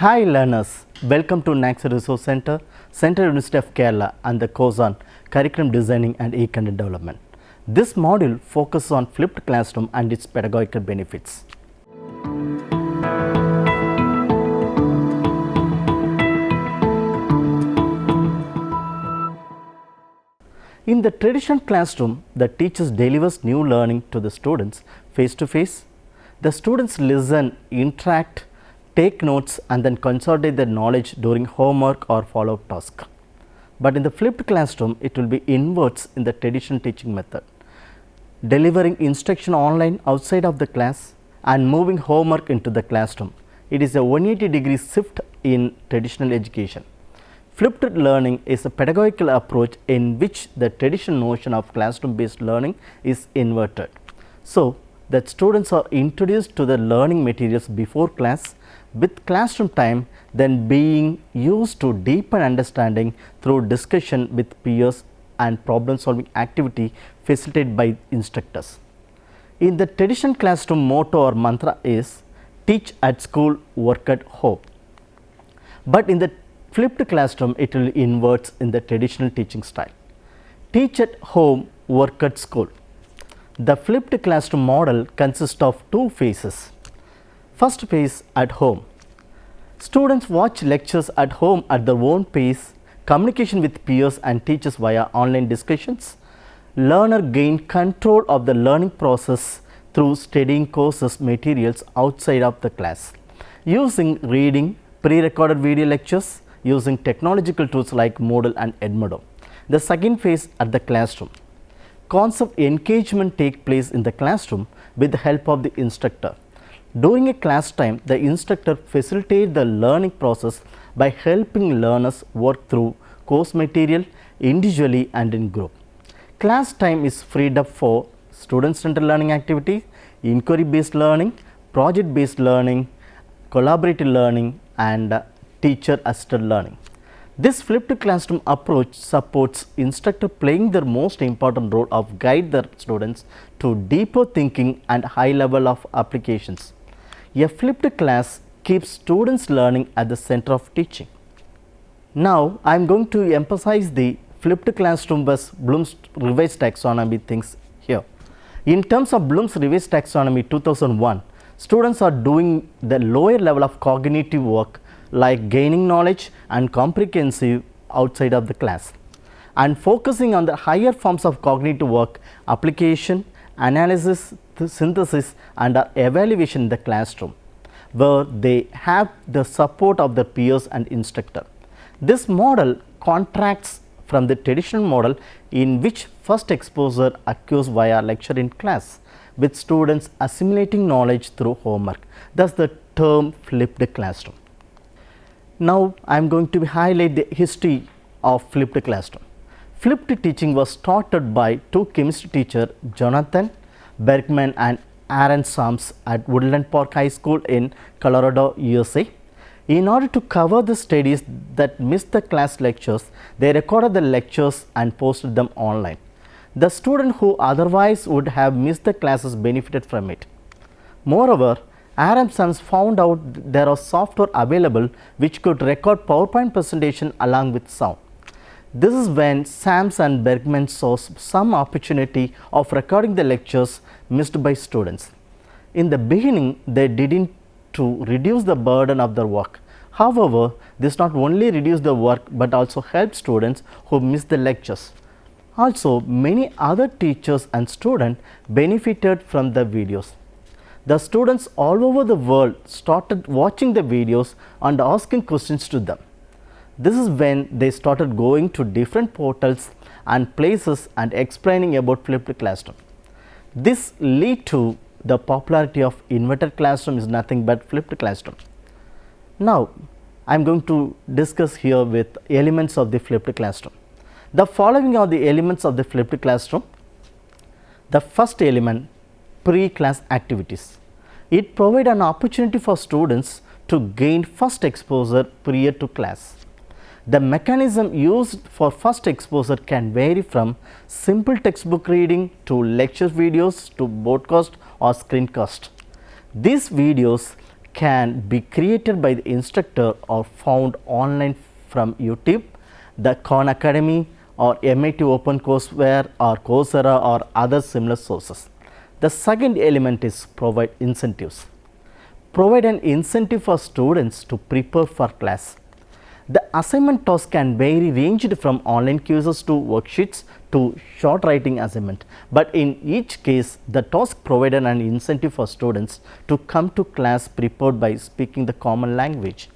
Hi learners, welcome to NACS Resource Center, Central University of Kerala and the course on Curriculum Designing and E-Content Development. This module focuses on flipped classroom and its pedagogical benefits. In the traditional classroom, the teacher delivers new learning to the students face to face. The students listen, interact, take notes and then consolidate their knowledge during homework or follow-up task. But in the flipped classroom, it will be inverse in the traditional teaching method, delivering instruction online outside of the class and moving homework into the classroom. It is a 180-degree shift in traditional education. Flipped learning is a pedagogical approach in which the traditional notion of classroom-based learning is inverted. So, that students are introduced to the learning materials before class, with classroom time then being used to deepen understanding through discussion with peers and problem solving activity facilitated by instructors. In the traditional classroom, motto or mantra is teach at school, work at home. But in the flipped classroom, it will invert in the traditional teaching style. Teach at home, work at school. The flipped classroom model consists of two phases. First phase, at home. Students watch lectures at home at their own pace, communication with peers and teachers via online discussions. Learner gain control of the learning process through studying courses materials outside of the class, using reading, pre-recorded video lectures, using technological tools like Moodle and Edmodo. The second phase, at the classroom. Concept engagement takes place in the classroom with the help of the instructor. During a class time, the instructor facilitates the learning process by helping learners work through course material individually and in group. Class time is freed up for student-centered learning activities, inquiry-based learning, project-based learning, collaborative learning and teacher-assisted learning. This flipped classroom approach supports instructor playing their most important role of guide their students to deeper thinking and high level of applications. A flipped class keeps students learning at the center of teaching. Now, I am going to emphasize the flipped classroom versus Bloom's revised taxonomy things here. In terms of Bloom's revised taxonomy 2001, students are doing the lower level of cognitive work like gaining knowledge and comprehensive outside of the class, and focusing on the higher forms of cognitive work, application, analysis, synthesis and evaluation in the classroom, where they have the support of the peers and instructor. This model contrasts from the traditional model in which first exposure occurs via lecture in class, with students assimilating knowledge through homework. Thus, the term flipped classroom. Now, I am going to highlight the history of flipped classroom. Flipped teaching was started by two chemistry teachers, Jonathan Bergman and Aaron Sams at Woodland Park High School in Colorado, USA. In order to cover the studies that missed the class lectures, they recorded the lectures and posted them online. The student who otherwise would have missed the classes benefited from it. Moreover, Aaron Sams found out there was software available which could record PowerPoint presentation along with sound. This is when Sams and Bergman saw some opportunity of recording the lectures missed by students. In the beginning, they didn't to reduce the burden of their work. However, this not only reduced the work but also helped students who missed the lectures. Also, many other teachers and students benefited from the videos. The students all over the world started watching the videos and asking questions to them. This is when they started going to different portals and places and explaining about flipped classroom. This led to the popularity of inverted classroom is nothing but flipped classroom. Now, I am going to discuss here with elements of the flipped classroom. The following are the elements of the flipped classroom. The first element, pre-class activities. It provides an opportunity for students to gain first exposure prior to class. The mechanism used for first exposure can vary from simple textbook reading to lecture videos to broadcast or screencast. These videos can be created by the instructor or found online from YouTube, the Khan Academy or MIT OpenCourseWare or Coursera or other similar sources. The second element is provide incentives. Provide an incentive for students to prepare for class. The assignment task can vary, ranged from online quizzes to worksheets to short writing assignment, but in each case the task provided an incentive for students to come to class prepared by speaking the common language.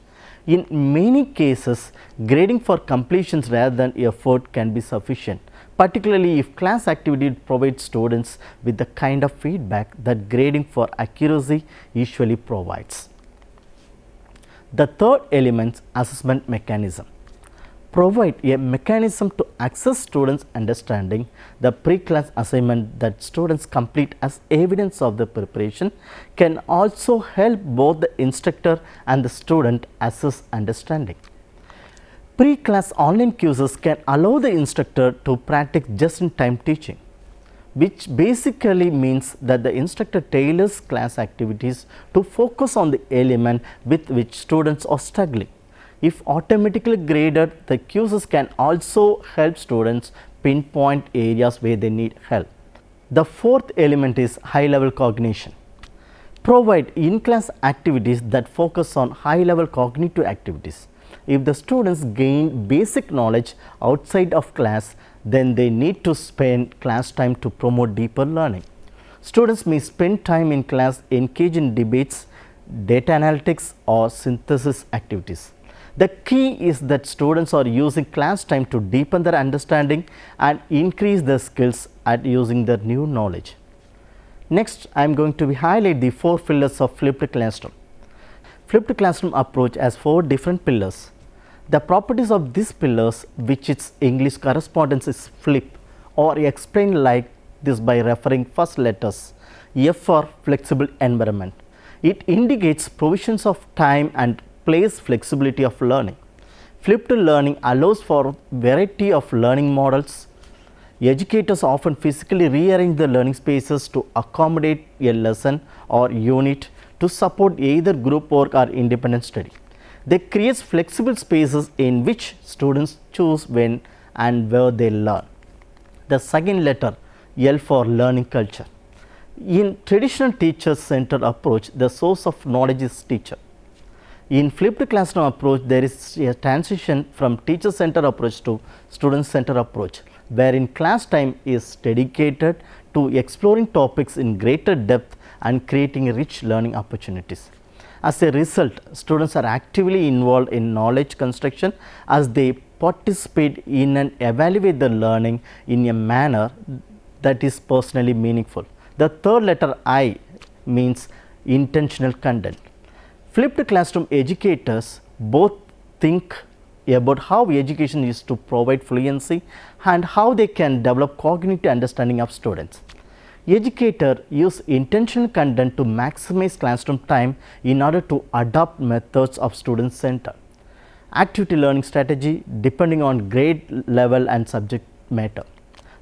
In many cases, grading for completions rather than effort can be sufficient, particularly if class activity provides students with the kind of feedback that grading for accuracy usually provides. The third element, assessment mechanism. Provide a mechanism to assess students' understanding. The pre-class assignment that students complete as evidence of the preparation can also help both the instructor and the student assess understanding. Pre-class online quizzes can allow the instructor to practice just-in-time teaching, which basically means that the instructor tailors class activities to focus on the element with which students are struggling. If automatically graded, the quizzes can also help students pinpoint areas where they need help. The fourth element is high-level cognition. Provide in-class activities that focus on high-level cognitive activities. If the students gain basic knowledge outside of class, then they need to spend class time to promote deeper learning. Students may spend time in class engage in debates, data analytics or synthesis activities. The key is that students are using class time to deepen their understanding and increase their skills at using their new knowledge. Next, I am going to highlight the 4 pillars of flipped classroom. Flipped classroom approach has 4 different pillars. The properties of these pillars, which its English correspondence is flip, or explained like this by referring first letters. F for flexible environment. It indicates provisions of time and place flexibility of learning. Flipped learning allows for variety of learning models. Educators often physically rearrange the learning spaces to accommodate a lesson or unit to support either group work or independent study. They create flexible spaces in which students choose when and where they learn. The second letter, L for learning culture. In traditional teacher-centered approach, the source of knowledge is teacher. In flipped classroom approach, there is a transition from teacher-centered approach to student-centered approach, wherein class time is dedicated to exploring topics in greater depth and creating rich learning opportunities. As a result, students are actively involved in knowledge construction as they participate in and evaluate the learning in a manner that is personally meaningful. The third letter I means intentional content. Flipped classroom educators both think about how education is to provide fluency and how they can develop cognitive understanding of students. Educators use intentional content to maximize classroom time in order to adopt methods of student center. Activity learning strategy depending on grade level and subject matter.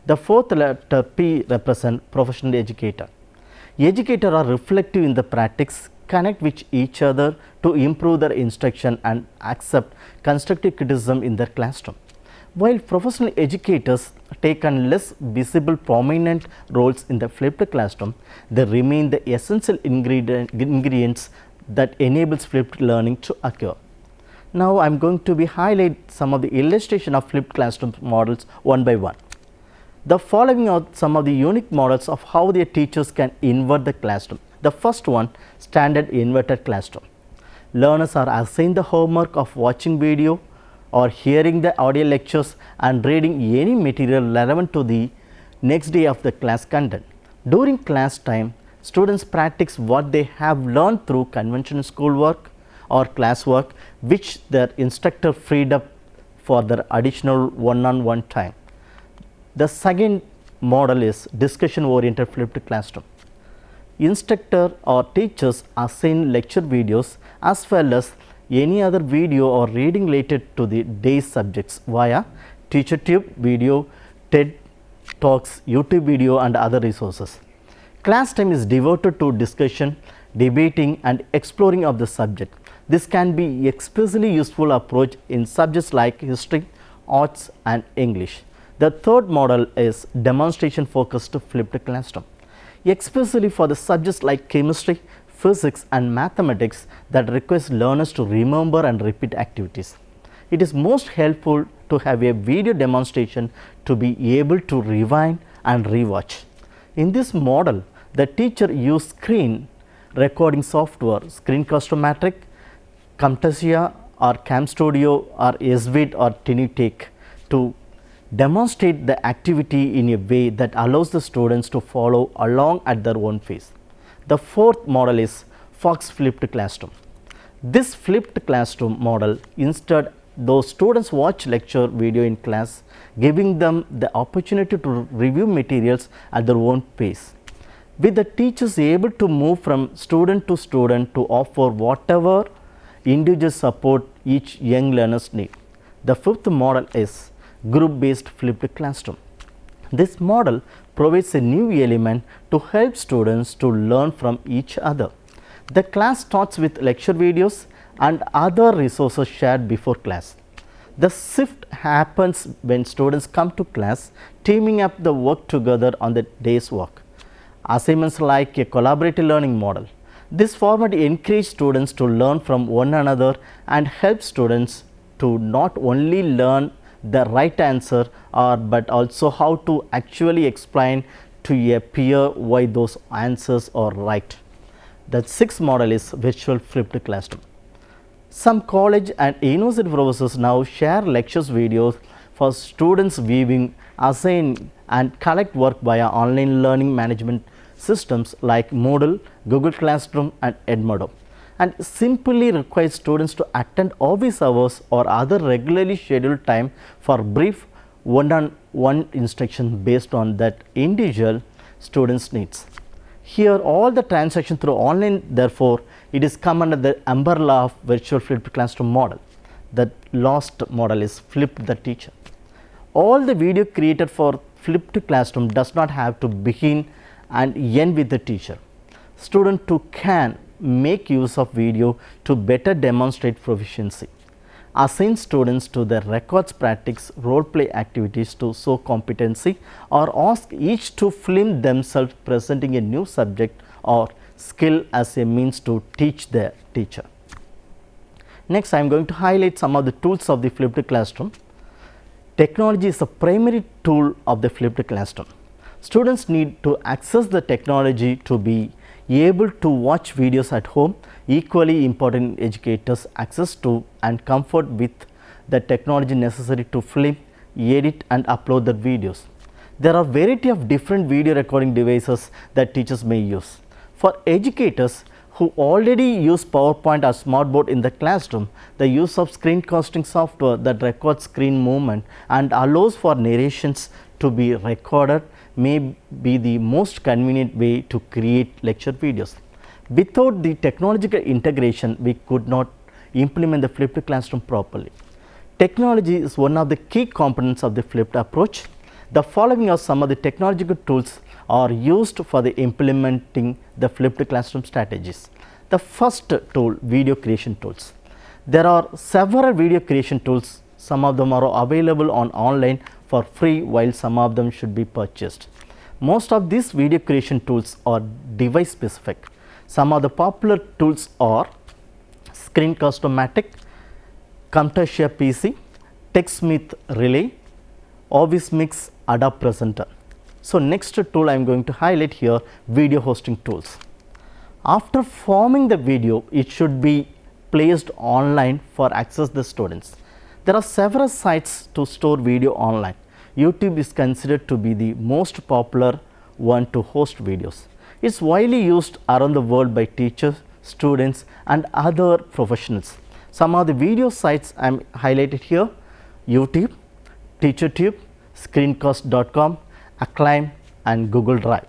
The fourth letter P represents professional educator. Educators are reflective in the practice, connect with each other to improve their instruction and accept constructive criticism in their classroom. While professional educators take on less visible prominent roles in the flipped classroom, they remain the essential ingredients that enables flipped learning to occur. Now, I am going to highlight some of the illustration of flipped classroom models one by one. The following are some of the unique models of how the teachers can invert the classroom. The first one, standard inverted classroom. Learners are assigned the homework of watching video or hearing the audio lectures and reading any material relevant to the next day of the class content. During class time, students practice what they have learned through conventional schoolwork or classwork, which their instructor freed up for their additional one-on-one time. The second model is discussion oriented flipped classroom. Instructor or teachers assign lecture videos as well as any other video or reading related to the day's subjects via TeacherTube video, TED Talks, YouTube video and other resources. Class time is devoted to discussion. debating and exploring of the subject. This can be especially useful approach in subjects like history, arts and English. The third model is demonstration focused flipped classroom, especially for the subjects like chemistry, physics and mathematics that requires learners to remember and repeat activities. It is most helpful to have a video demonstration to be able to rewind and rewatch. In this model, the teacher used screen recording software, Screencast-O-Matic, Camtasia or CamStudio or SVid or TinyTake to demonstrate the activity in a way that allows the students to follow along at their own pace. The fourth model is Fox flipped classroom. This flipped classroom model, instead those students watch lecture video in class, giving them the opportunity to review materials at their own pace, with the teachers able to move from student to offer whatever individual support each young learners need. The fifth model is group based flipped classroom. This model provides a new element to help students to learn from each other. The class starts with lecture videos and other resources shared before class. The shift happens when students come to class, teaming up the work together on the day's work. Assignments like a collaborative learning model. This format encourages students to learn from one another and helps students to not only learn the right answer but also how to actually explain to a peer why those answers are right. The sixth model is virtual flipped classroom. Some college and university professors now share lectures videos for students viewing, assign and collect work via online learning management systems like Moodle, Google Classroom and Edmodo, and simply requires students to attend office hours or other regularly scheduled time for brief one-on-one instruction based on that individual student's needs. Here all the transaction through online, therefore it is come under the umbrella of virtual flipped classroom model. The last model is flipped the teacher. All the video created for flipped classroom does not have to begin and end with the teacher. Student too can make use of video to better demonstrate proficiency, assign students to the records practice role play activities to show competency, or ask each to film themselves presenting a new subject or skill as a means to teach their teacher. Next, I am going to highlight some of the tools of the flipped classroom. Technology is the primary tool of the flipped classroom. Students need to access the technology to be able to watch videos at home. Equally important, educators access to and comfort with the technology necessary to film, edit and upload the videos. There are variety of different video recording devices that teachers may use. For educators who already use PowerPoint or Smartboard in the classroom, the use of screencasting software that records screen movement and allows for narrations to be recorded may be the most convenient way to create lecture videos. Without the technological integration, we could not implement the flipped classroom properly. Technology is one of the key components of the flipped approach. The following are some of the technological tools are used for the implementing the flipped classroom strategies. The first tool, video creation tools. There are several video creation tools. Some of them are available on online for free, while some of them should be purchased. Most of these video creation tools are device specific. Some of the popular tools are Screencast-O-Matic, Camtasia PC, TechSmith Relay, Office Mix, Adobe Presenter. So, next tool I am going to highlight here, video hosting tools. After forming the video, it should be placed online for access the students. There are several sites to store video online. YouTube is considered to be the most popular one to host videos. It is widely used around the world by teachers, students and other professionals. Some of the video sites I am highlighted here: YouTube, TeacherTube, Screencast.com, Acclaim and Google Drive.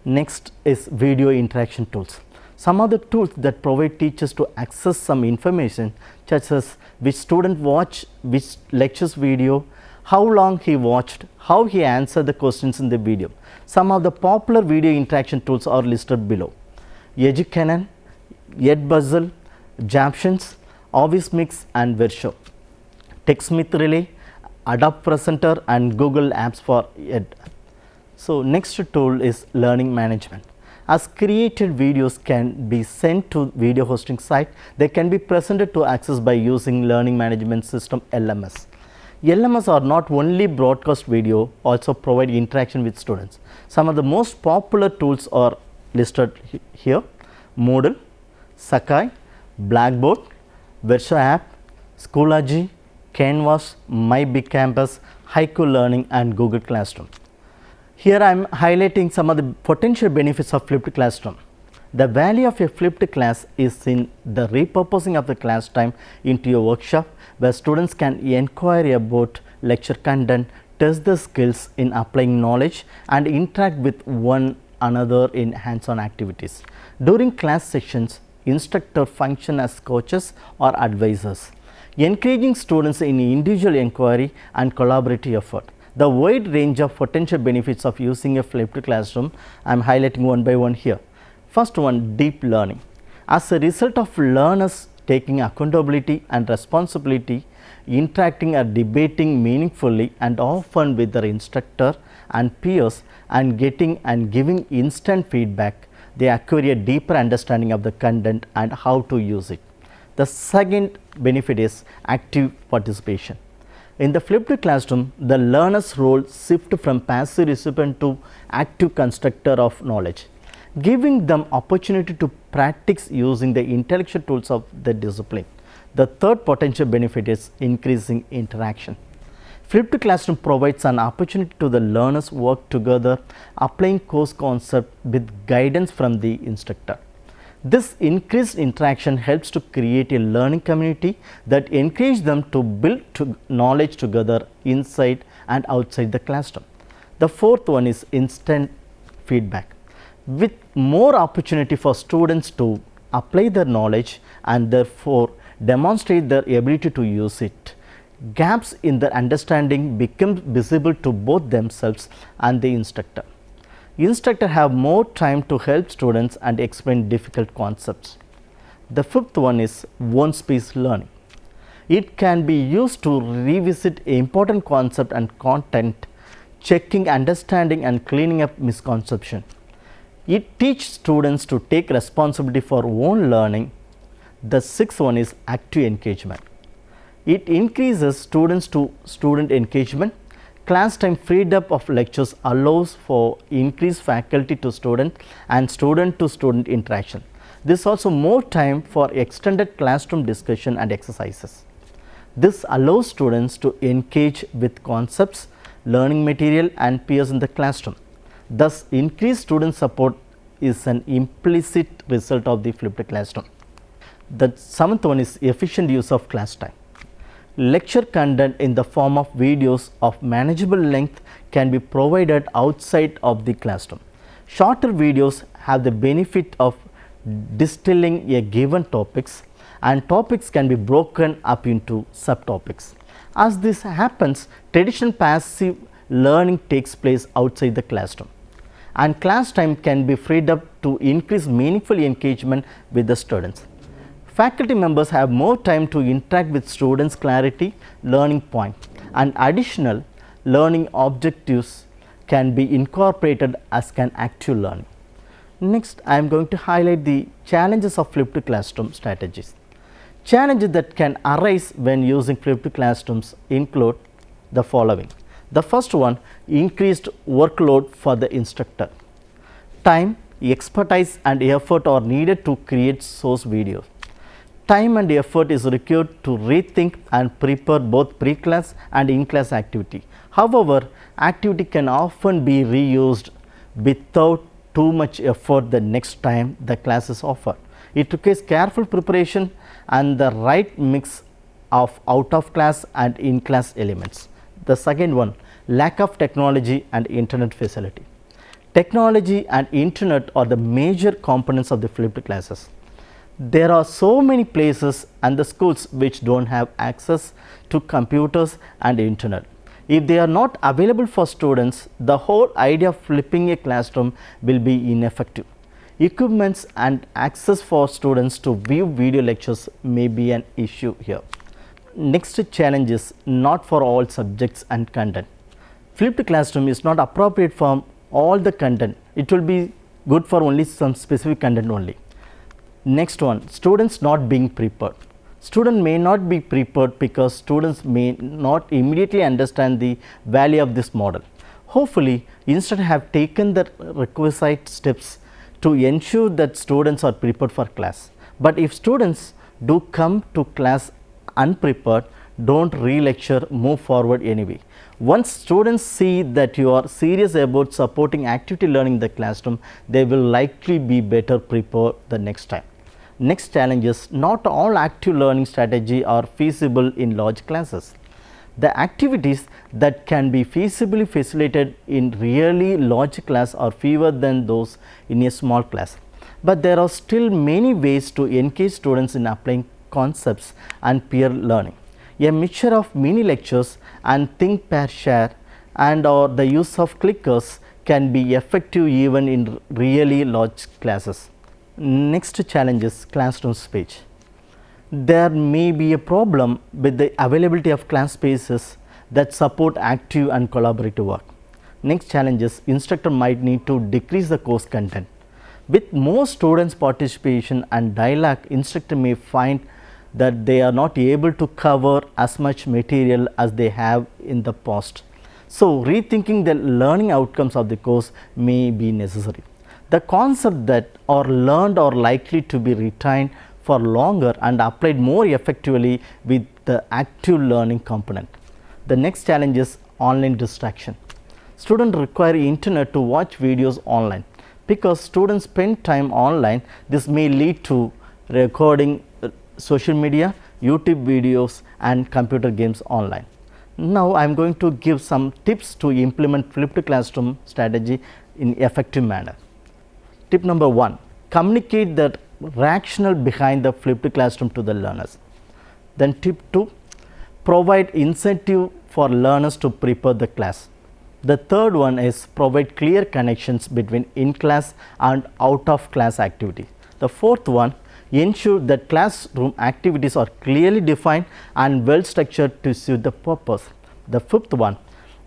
Next is video interaction tools. Some of the tools that provide teachers to access some information, such as which student watched which lectures video, how long he watched, how he answered the questions in the video. Some of the popular video interaction tools are listed below. Educanon, Edpuzzle, Japtions, Office Mix and Vershow, TechSmith Relay, Adobe Presenter and Google Apps for Ed. So, next tool is learning management. As created videos can be sent to video hosting site, they can be presented to access by using learning management system LMS. LMS are not only broadcast video, also provide interaction with students. Some of the most popular tools are listed here: Moodle, Sakai, Blackboard, Vershow app, Schoology, Canvas, My Big Campus, Haiku Learning and Google Classroom. Here I am highlighting some of the potential benefits of flipped classroom. The value of a flipped class is in the repurposing of the class time into a workshop where students can inquire about lecture content, test the skills in applying knowledge and interact with one another in hands-on activities. During class sessions, instructors function as coaches or advisors, encouraging students in individual inquiry and collaborative effort. The wide range of potential benefits of using a flipped classroom, I am highlighting one by one here. First one, deep learning. As a result of learners taking accountability and responsibility, interacting or debating meaningfully and often with their instructor and peers and getting and giving instant feedback, they acquire a deeper understanding of the content and how to use it. The second benefit is active participation. In the flipped classroom, the learner's role shifts from passive recipient to active constructor of knowledge, giving them opportunity to practice using the intellectual tools of the discipline. The third potential benefit is increasing interaction. Flipped classroom provides an opportunity to the learners work together, applying course concept with guidance from the instructor. This increased interaction helps to create a learning community that encourages them to build knowledge together inside and outside the classroom. The fourth one is instant feedback. With more opportunity for students to apply their knowledge and therefore demonstrate their ability to use it, gaps in their understanding become visible to both themselves and the instructor. Instructors have more time to help students and explain difficult concepts. The fifth one is one-space learning. It can be used to revisit important concept and content, checking understanding and cleaning up misconception. It teaches students to take responsibility for own learning. The sixth one is active engagement. It increases students to student engagement. Class time freed up of lectures allows for increased faculty to student and student to student interaction. This also more time for extended classroom discussion and exercises. This allows students to engage with concepts, learning material and peers in the classroom. Thus, increased student support is an implicit result of the flipped classroom. The seventh one is efficient use of class time. Lecture content in the form of videos of manageable length can be provided outside of the classroom. Shorter videos have the benefit of distilling a given topics, and topics can be broken up into subtopics. As this happens, traditional passive learning takes place outside the classroom, and class time can be freed up to increase meaningful engagement with the students. Faculty members have more time to interact with students' clarity, learning point, and additional learning objectives can be incorporated as can active learning. Next, I am going to highlight the challenges of flipped classroom strategies. Challenges that can arise when using flipped classrooms include the following. The first one, increased workload for the instructor. Time, expertise and effort are needed to create source videos. Time and effort is required to rethink and prepare both pre-class and in-class activity. However, activity can often be reused without too much effort the next time the class is offered. It requires careful preparation and the right mix of out of class and in class elements. The second one, lack of technology and internet facility. Technology and internet are the major components of the flipped classes. There are so many places and the schools which do not have access to computers and internet. If they are not available for students, the whole idea of flipping a classroom will be ineffective. Equipments and access for students to view video lectures may be an issue here. Next challenge is not for all subjects and content. Flipped classroom is not appropriate for all the content. It will be good for only some specific content only. Next one, students not being prepared. Student may not be prepared because students may not immediately understand the value of this model. Hopefully, instead have taken the requisite steps to ensure that students are prepared for class. But if students do come to class unprepared, don't re-lecture, move forward anyway. Once students see that you are serious about supporting activity learning in the classroom, they will likely be better prepared the next time. Next challenge is not all active learning strategy are feasible in large classes. The activities that can be feasibly facilitated in really large class are fewer than those in a small class. But there are still many ways to engage students in applying concepts and peer learning. A mixture of mini lectures and think, pair, share and or the use of clickers can be effective even in really large classes. Next challenge is classroom space. There may be a problem with the availability of class spaces that support active and collaborative work. Next challenge is instructor might need to decrease the course content. With more students participation and dialogue, instructor may find that they are not able to cover as much material as they have in the past. So, rethinking the learning outcomes of the course may be necessary. The concept that are learned are likely to be retained for longer and applied more effectively with the active learning component. The next challenge is online distraction. Students require internet to watch videos online. Because students spend time online, this may lead to recording social media, YouTube videos and computer games online. Now, I am going to give some tips to implement flipped classroom strategy in effective manner. Tip number 1, communicate the rationale behind the flipped classroom to the learners. Then tip 2, provide incentive for learners to prepare the class. The third one is provide clear connections between in-class and out-of-class activity. The fourth one, ensure that classroom activities are clearly defined and well structured to suit the purpose. The fifth one,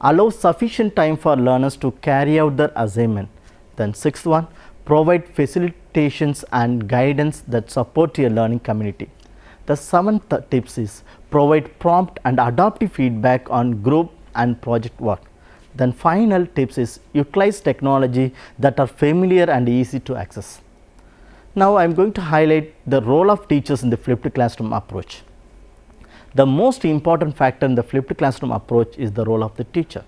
allow sufficient time for learners to carry out their assignment. Then sixth one, provide facilitations and guidance that support your learning community. The seventh tips is provide prompt and adaptive feedback on group and project work. Then final tips is utilize technology that are familiar and easy to access. Now, I am going to highlight the role of teachers in the flipped classroom approach. The most important factor in the flipped classroom approach is the role of the teacher.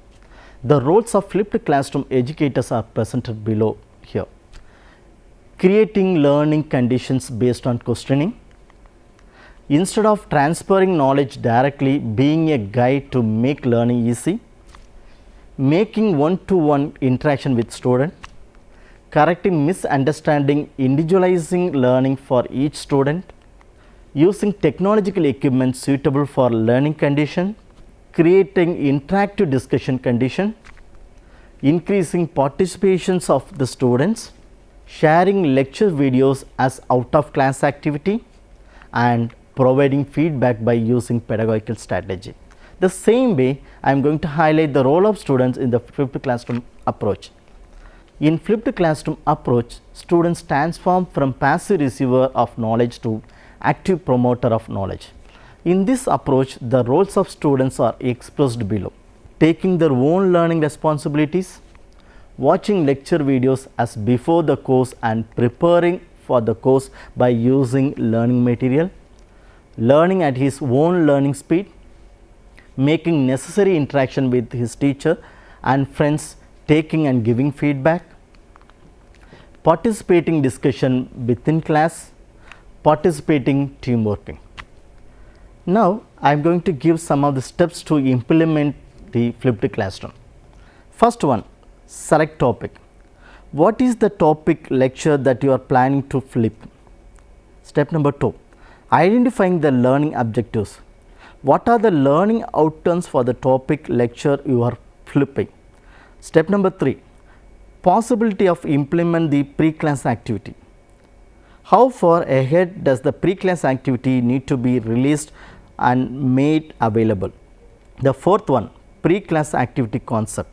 The roles of flipped classroom educators are presented below here. Creating learning conditions based on questioning. Instead of transferring knowledge directly, being a guide to make learning easy. Making one-to-one interaction with student. Correcting misunderstanding, individualizing learning for each student. Using technological equipment suitable for learning condition. Creating interactive discussion condition. Increasing participations of the students. Sharing lecture videos as out of class activity and providing feedback by using pedagogical strategy. The same way, I am going to highlight the role of students in the flipped classroom approach. In flipped classroom approach, students transform from passive receiver of knowledge to active promoter of knowledge. In this approach, the roles of students are expressed below. Taking their own learning responsibilities, watching lecture videos as before the course and preparing for the course by using learning material, learning at his own learning speed, making necessary interaction with his teacher and friends, taking and giving feedback, participating discussion within class, participating team working. Now, I am going to give some of the steps to implement the flipped classroom. First one, select topic. What is the topic lecture that you are planning to flip? Step number 2, identifying the learning objectives. What are the learning outcomes for the topic lecture you are flipping? Step number 3, Possibility of implement the pre-class activity. How far ahead does the pre-class activity need to be released and made available? The fourth one, pre-class activity concept.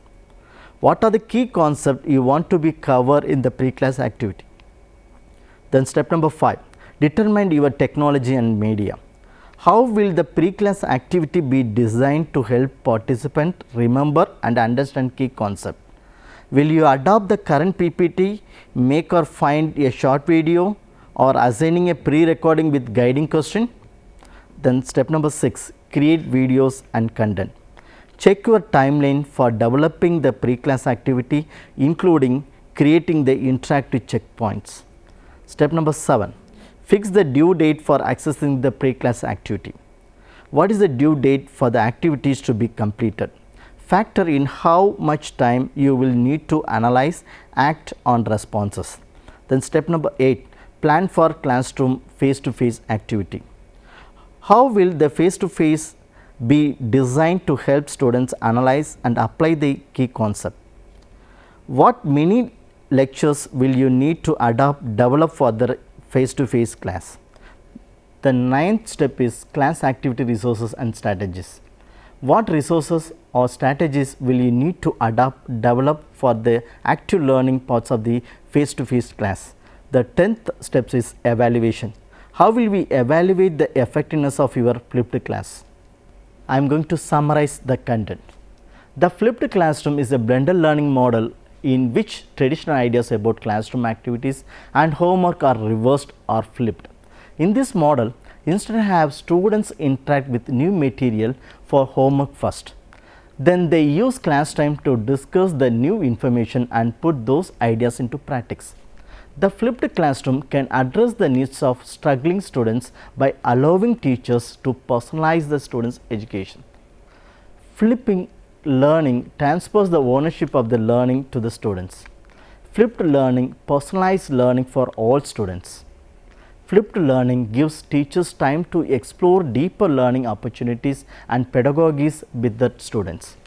What are the key concepts you want to be covered in the pre-class activity? Then step number 5, determine your technology and media. How will the pre-class activity be designed to help participant remember and understand key concept? Will you adopt the current PPT, make or find a short video, or assigning a pre-recording with guiding question? Then step number 6, create videos and content. Check your timeline for developing the pre-class activity, including creating the interactive checkpoints. Step number 7, fix the due date for accessing the pre-class activity. What is the due date for the activities to be completed? Factor in how much time you will need to analyze, act on responses. Then step number 8, plan for classroom face-to-face activity. How will the face-to-face be designed to help students analyze and apply the key concept? What mini lectures will you need to develop for the face-to-face class? The 9th step is class activity resources and strategies. What resources or strategies will you need to develop for the active learning parts of the face-to-face class? The 10th step is evaluation. How will we evaluate the effectiveness of your flipped class? I am going to summarize the content. The flipped classroom is a blended learning model in which traditional ideas about classroom activities and homework are reversed or flipped. In this model, instead have students interact with new material for homework first. Then they use class time to discuss the new information and put those ideas into practice. The flipped classroom can address the needs of struggling students by allowing teachers to personalize the students' education. Flipping learning transfers the ownership of the learning to the students. Flipped learning, personalized learning for all students. Flipped learning gives teachers time to explore deeper learning opportunities and pedagogies with the students.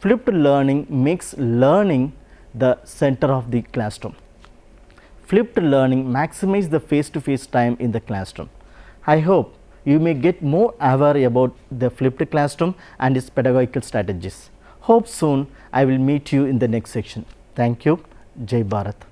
Flipped learning makes learning the center of the classroom. Flipped learning maximizes the face-to-face time in the classroom. I hope you may get more aware about the flipped classroom and its pedagogical strategies. Hope soon I will meet you in the next section. Thank you. Jai Bharat.